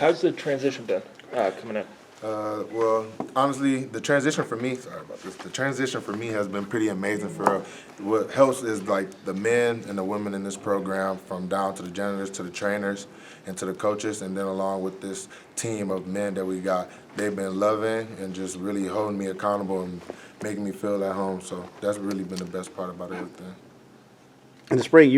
How's the transition been coming in? Well, honestly, the transition for me, sorry about this, the transition for me has been pretty amazing. What helps is like the men and the women in this program, from down to the janitors, to the trainers, and to the coaches, and then along with this team of men that we got, they've been loving and just really holding me accountable and making me feel at home. So that's really been the best part about everything. In the spring,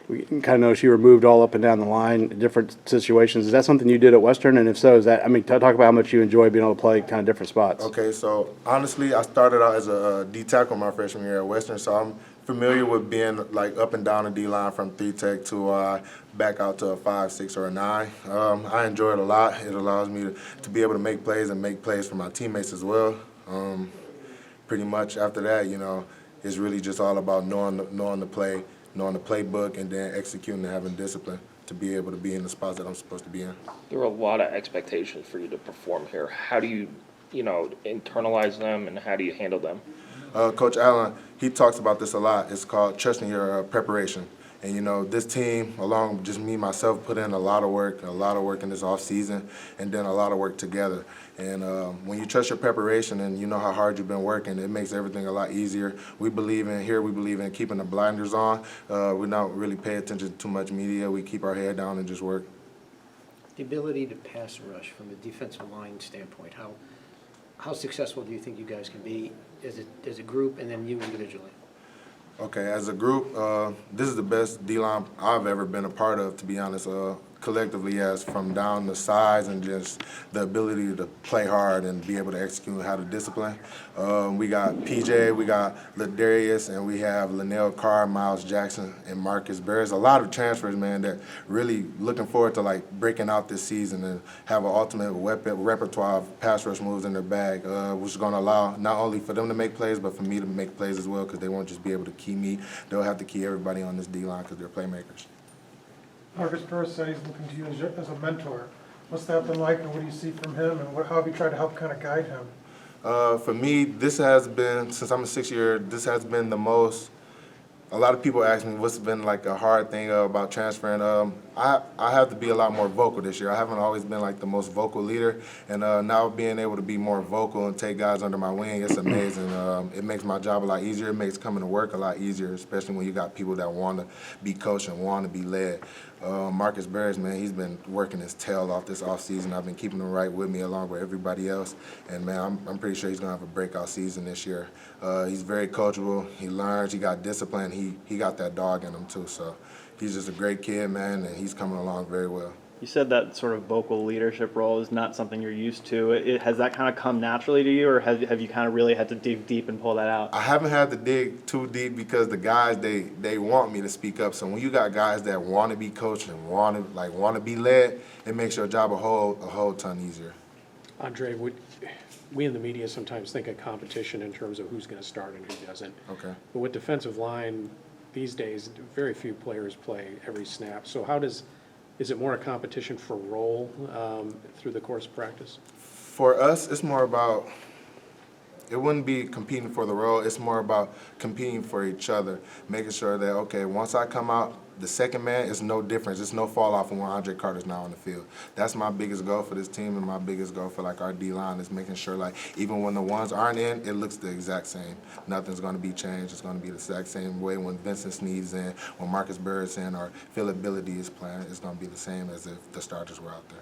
we kind of noticed you were moved all up and down the line in different situations. Is that something you did at Western? And if so, talk about how much you enjoy being able to play kind of different spots. Okay, so honestly, I started out as a D tackle my freshman year at Western, so I'm familiar with being like up and down the D line from 3 tech to back out to a 5, 6, or a 9. I enjoy it a lot. It allows me to be able to make plays and make plays for my teammates as well. Pretty much after that, it's really just all about knowing the play, knowing the playbook, and then executing and having discipline to be able to be in the spots that I'm supposed to be in. There are a lot of expectations for you to perform here. How do you, internalize them, and how do you handle them? Coach Allen, he talks about this a lot. It's called trusting your preparation. And, this team, along with just me, myself, put in a lot of work in this off season, and then a lot of work together. And when you trust your preparation and you know how hard you've been working, it makes everything a lot easier. We believe in keeping the blinders on. We don't really pay attention to too much media. We keep our head down and just work. The ability to pass rush from a defensive line standpoint, how successful do you think you guys can be as a group and then you individually? Okay, as a group, this is the best D-line I've ever been a part of, to be honest, collectively, as from down the size and just the ability to play hard and be able to execute and have the discipline. We got PJ, we got Ladarius, and we have Linnell Carr, Miles Jackson, and Marcus Bears. A lot of transfers, man, that really looking forward to like breaking out this season and have an ultimate repertoire of pass rush moves in their bag, which is going to allow not only for them to make plays, but for me to make plays as well, because they won't just be able to key me. They'll have to key everybody on this D-line because they're playmakers. Marcus Burris said he's looking to you as a mentor. What's that been like, and what do you see from him, and how have you tried to help kind of guide him? For me, this has been, since I'm a 6-year, this has been the most. A lot of people ask me what's been like a hard thing about transferring. I have to be a lot more vocal this year. I haven't always been like the most vocal leader, and now being able to be more vocal and take guys under my wing, it's amazing. It makes my job a lot easier. It makes coming to work a lot easier, especially when you got people that want to be coached and want to be led. Marcus Bears, man, he's been working his tail off this offseason. I've been keeping him right with me along with everybody else. And, man, I'm pretty sure he's going to have a breakout season this year. He's very coachable. He learns. He got discipline. He got that dog in him, too. So he's just a great kid, man, and he's coming along very well. You said that sort of vocal leadership role is not something you're used to. Has that kind of come naturally to you, or have you kind of really had to dig deep and pull that out? I haven't had to dig too deep because the guys, they want me to speak up. So when you got guys that want to be coached and want to be led, it makes your job a whole ton easier. Andre, we in the media sometimes think of competition in terms of who's going to start and who doesn't. Okay. But with defensive line these days, very few players play every snap. So is it more a competition for role through the course of practice? For us, it's more about, it wouldn't be competing for the role. It's more about competing for each other, making sure that, okay, once I come out, the second man is no difference. It's no fall off from when Andre Carter's now on the field. That's my biggest goal for this team, and my biggest goal for like our D-line is making sure like even when the ones aren't in, it looks the exact same. Nothing's going to be changed. It's going to be the exact same way when Vincent Sneed's in, when Marcus Burris in, or Philip Billady is playing. It's going to be the same as if the starters were out there.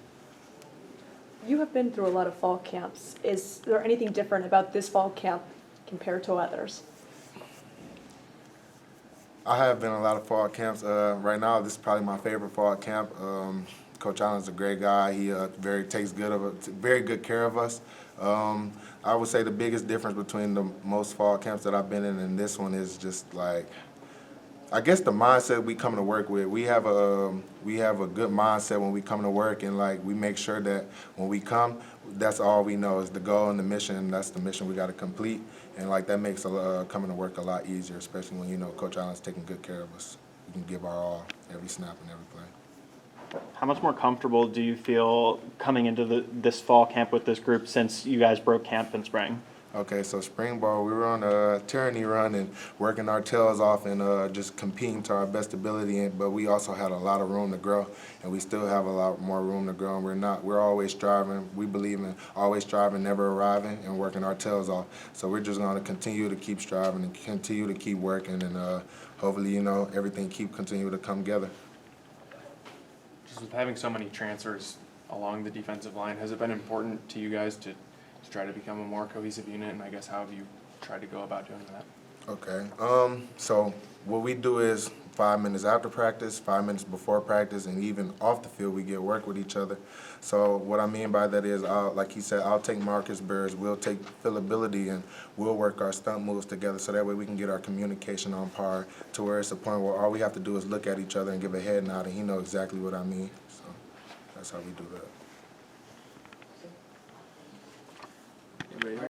You have been through a lot of fall camps. Is there anything different about this fall camp compared to others? I have been in a lot of fall camps. Right now, this is probably my favorite fall camp. Coach Allen's a great guy. He takes very good care of us. I would say the biggest difference between the most fall camps that I've been in and this one is just like, I guess the mindset we come to work with. We have a good mindset when we come to work, and like we make sure that when we come, that's all we know is the goal and the mission. And that's the mission we got to complete, and like that makes coming to work a lot easier, especially when Coach Allen's taking good care of us. We can give our all every snap and every play. How much more comfortable do you feel coming into this fall camp with this group since you guys broke camp in spring? Okay, so spring ball, we were on a tyranny run and working our tails off and just competing to our best ability. But we also had a lot of room to grow, and we still have a lot more room to grow. And we're always striving. We believe in always striving, never arriving, and working our tails off. So we're just going to continue to keep striving and continue to keep working, and hopefully, everything continue to come together. Just with having so many transfers along the defensive line, has it been important to you guys to try to become a more cohesive unit? And I guess how have you tried to go about doing that? Okay. So what we do is 5 minutes after practice, 5 minutes before practice, and even off the field, we get work with each other. So what I mean by that is, like he said, I'll take Marcus Burris, we'll take fillability, and we'll work our stunt moves together so that way we can get our communication on par to where it's a point where all we have to do is look at each other and give a head nod, and he knows exactly what I mean. So that's how we do that.